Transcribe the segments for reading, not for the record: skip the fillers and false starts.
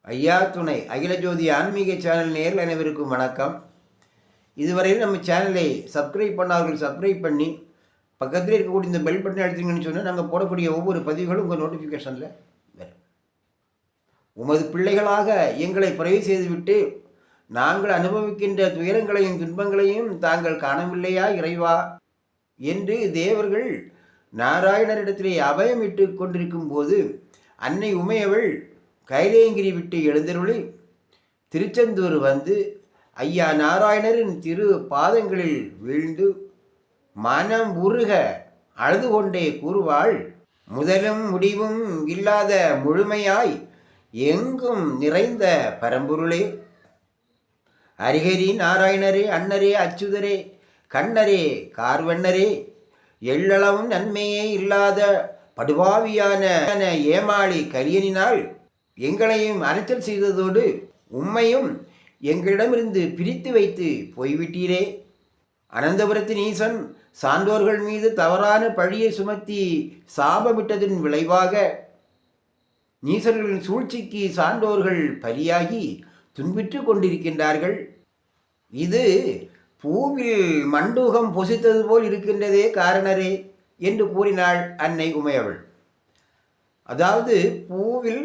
ஐயா துணை அகில ஜோதி ஆன்மீக சேனல் நேரில் அனைவருக்கும் வணக்கம். இதுவரையில் நம்ம சேனலை சப்ஸ்கிரைப் பண்ணார்கள் சப்ஸ்கிரைப் பண்ணி பக்கத்தில் இருக்கக்கூடிய இந்த பெல் பட்டன் அழுத்திங்கன்னு சொன்னால் நாங்கள் போடக்கூடிய ஒவ்வொரு பதிவுகளும் உங்கள் நோட்டிஃபிகேஷனில் வரும். உமது பிள்ளைகளாக எங்களை பிறவி செய்துவிட்டு நாங்கள் அனுபவிக்கின்ற துயரங்களையும் துன்பங்களையும் தாங்கள் காணவில்லையா இறைவா என்று தேவர்கள் நாராயணரிடத்திலே அபயமிட்டு கொண்டிருக்கும் போது அன்னை உமையவள் கைலேங்கிரி விட்டு எழுந்தருளி திருச்செந்தூர் வந்து ஐயா நாராயணரின் திரு பாதங்களில் வீழ்ந்து மனம் உருக அழுது கொண்டே கூறுவாள், முதலும் முடிவும் இல்லாத முழுமையாய் எங்கும் நிறைந்த பரம்பொருளே, ஹரிஹரி நாராயணரே, அண்ணரே, அச்சுதரே, கண்ணரே, கார்வண்ணரே, எள்ளளவும் நன்மையே இல்லாத படுபாவியான ஏமாளி கரியனினால் எங்களையும் அரைச்சல் செய்ததோடு உம்மையும் எங்களிடமிருந்து பிரித்து வைத்து போய்விட்டீரே. அனந்தபுரத்தின் ஈசன் சான்றோர்கள் மீது தவறான பழியை சுமத்தி சாபமிட்டதன் விளைவாக நீசர்களின் சூழ்ச்சிக்கு சான்றோர்கள் பலியாகி துன்பிட்டு கொண்டிருக்கின்றார்கள். இது பூவில் மண்டூகம் பொசித்தது போல் இருக்கின்றதே காரணரே என்று கூறினாள் அன்னை உமையவள். அதாவது பூவில்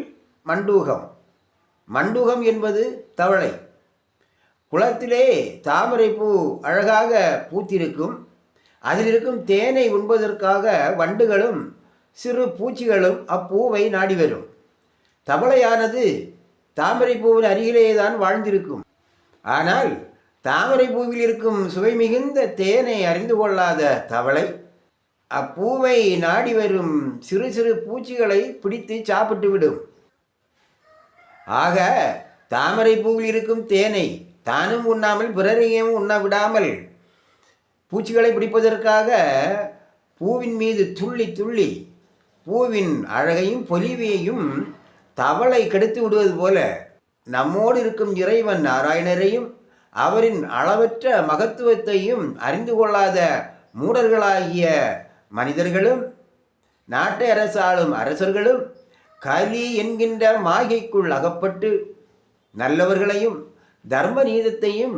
மண்டூகம் என்பது தவளை. குளத்திலே தாமரை பூ அழகாக பூத்திருக்கும். அதில் இருக்கும் தேனை உண்பதற்காக வண்டுகளும் சிறு பூச்சிகளும் அப்பூவை நாடி வரும். தவளையானது தாமரை பூவின் அருகிலேயே தான் வாழ்ந்திருக்கும். ஆனால் தாமரை பூவில் இருக்கும் சுவை மிகுந்த தேனை அறிந்து கொள்ளாத தவளை அப்பூவை நாடி வரும் சிறு சிறு பூச்சிகளை பிடித்து சாப்பிட்டு விடும். ஆக தாமரை பூவில் இருக்கும் தேனை தானும் உண்ணாமல் பிறரையும் உண்ண விடாமல் பூச்சிகளை பிடிப்பதற்காக பூவின் மீது துள்ளி துள்ளி பூவின் அழகையும் பொலிவையையும் தவளை கெடுத்து விடுவது போல நம்மோடு இருக்கும் இறைவன் நாராயணரையும் அவரின் அளவற்ற மகத்துவத்தையும் அறிந்து கொள்ளாத மூடர்களாகிய மனிதர்களும் நாட்டை அரசாளும் அரசர்களும் கலி என்கின்ற மாயைக்குள் அகப்பட்டு நல்லவர்களையும் தர்ம நீதத்தையும்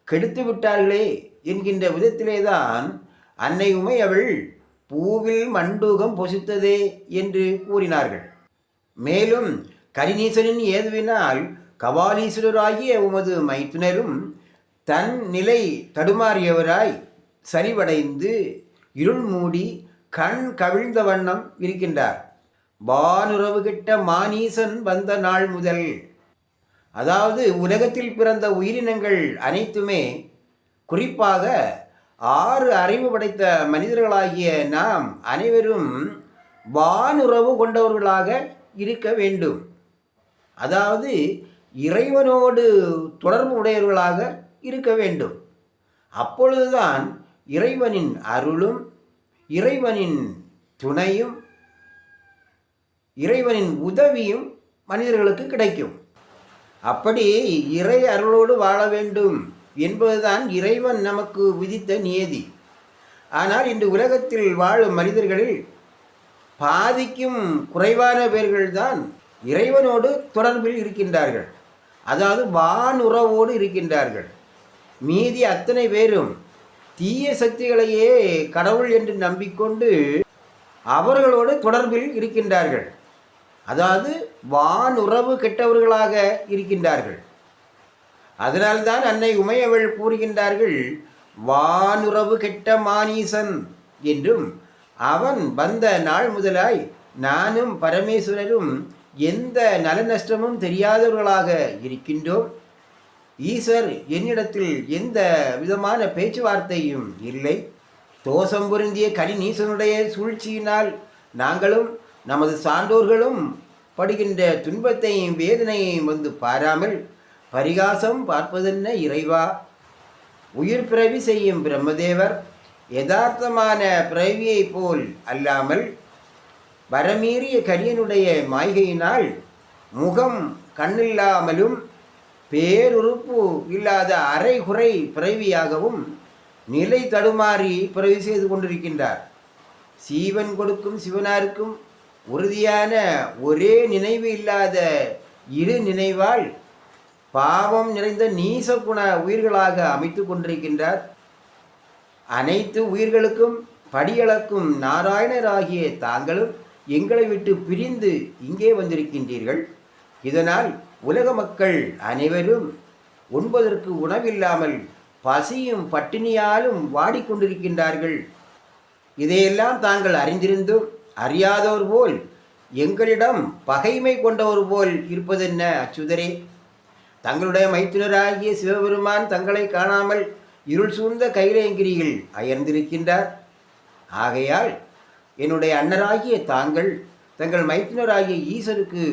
கெடுத்து விட்டார்களே என்கின்ற விதத்திலேதான் அன்னை உமையவள் பூவில் மண்டூகம் பொசித்ததே என்று கூறினார்கள். மேலும் கரிநீசனின் ஏதுவினால் கபாலீஸ்வரராகிய உமது மைத்துனரும் தன் நிலை தடுமாறியவராய் சரிவடைந்து இருள் மூடி கண் கவிழ்ந்த வண்ணம் இருக்கின்றார். வானுறவு கிட்ட மானீசன் வந்த நாள் முதல், அதாவது உலகத்தில் பிறந்த உயிரினங்கள் அனைத்துமே, குறிப்பாக 6 அறிவு படைத்த மனிதர்களாகிய நாம் அனைவரும் வானுறவு கொண்டவர்களாக இருக்க வேண்டும். அதாவது இறைவனோடு தொடர்பு உடையவர்களாக இருக்க வேண்டும். அப்பொழுதுதான் இறைவனின் அருளும் இறைவனின் துணையும் இறைவனின் உதவியும் மனிதர்களுக்கு கிடைக்கும். அப்படி இறை அருளோடு வாழ வேண்டும் என்பதுதான் இறைவன் நமக்கு விதித்த நியதி. ஆனால் இன்று உலகத்தில் வாழும் மனிதர்களில் பாதிக்கும் குறைவான பேர்கள்தான் இறைவனோடு தொடர்பில் இருக்கின்றார்கள். அதாவது வானுறவோடு இருக்கின்றார்கள். மீதி அத்தனை பேரும் தீய சக்திகளையே கடவுள் என்று நம்பிக்கொண்டு அவர்களோடு தொடர்பில் இருக்கின்றார்கள். அதாவது வானுறவு கெட்டவர்களாக இருக்கின்றார்கள். அதனால்தான் அன்னை உமையவள் கூறுகின்றார்கள், வானுறவு கெட்ட மானீசன் என்றும் அவன் வந்த நாள் முதலாய் நானும் பரமேஸ்வரரும் எந்த நல நஷ்டமும் தெரியாதவர்களாக இருக்கின்றோம். ஈசர் என்னிடத்தில் எந்த விதமான பேச்சுவார்த்தையும் இல்லை. தோஷம் பொருந்திய கரிநீசனுடைய சூழ்ச்சியினால் நாங்களும் நமது சான்றோர்களும் படுகின்ற துன்பத்தையும் வேதனையையும் வந்து பாராமல் பரிகாசம் பார்ப்பதென்ன இறைவா? உயிர் பிறவி செய்யும் பிரம்மதேவர் யதார்த்தமான பிறவியை போல் அல்லாமல் வரமீறிய கரியனுடைய மாய்கையினால் முகம் கண்ணில்லாமலும் பேருறுப்பு இல்லாத அரைகுறை பிறவியாகவும் நிலை தடுமாறி பிறவி செய்து கொண்டிருக்கின்றார். சீவன் கொடுக்கும் சிவனாருக்கும் உறுதியான ஒரே நினைவு இல்லாத இரு நினைவால் பாவம் நிறைந்த நீச குண உயிர்களாக அமைத்து கொண்டிருக்கின்றார். அனைத்து உயிர்களுக்கும் படியளக்கும் நாராயணராகிய தாங்களும் எங்களை விட்டு பிரிந்து இங்கே வந்திருக்கின்றீர்கள். இதனால் உலக மக்கள் அனைவரும் உண்பதற்கு உணவில்லாமல் பசியும் பட்டினியாலும் வாடிக்கொண்டிருக்கின்றார்கள். இதையெல்லாம் தாங்கள் அறிந்திருந்தும் அறியாதவர் போல் எங்களிடம் பகைமை கொண்டவர் போல் இருப்பதென்ன அச்சுதரே? தங்களுடைய மைத்துனராகிய சிவபெருமான் தங்களை காணாமல் இருள் சூழ்ந்த கைலேங்கிரியில் அயர்ந்திருக்கின்றார். ஆகையால் என்னுடைய அண்ணராகிய தாங்கள் தங்கள் மைத்துனராகிய ஈசருக்கு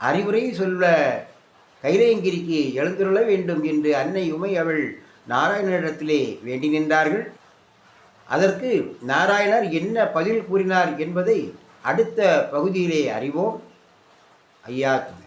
அறிவுரை சொல்ல கைலேங்கிரிக்கு எழுந்துருள வேண்டும் என்று அன்னை உமை அவள் நாராயணனிடத்திலே வேண்டி நின்றார்கள். அதற்கு நாராயணர் என்ன பதில் கூறினார் என்பதை அடுத்த பகுதியிலே அறிவோம். ஐயா துணை.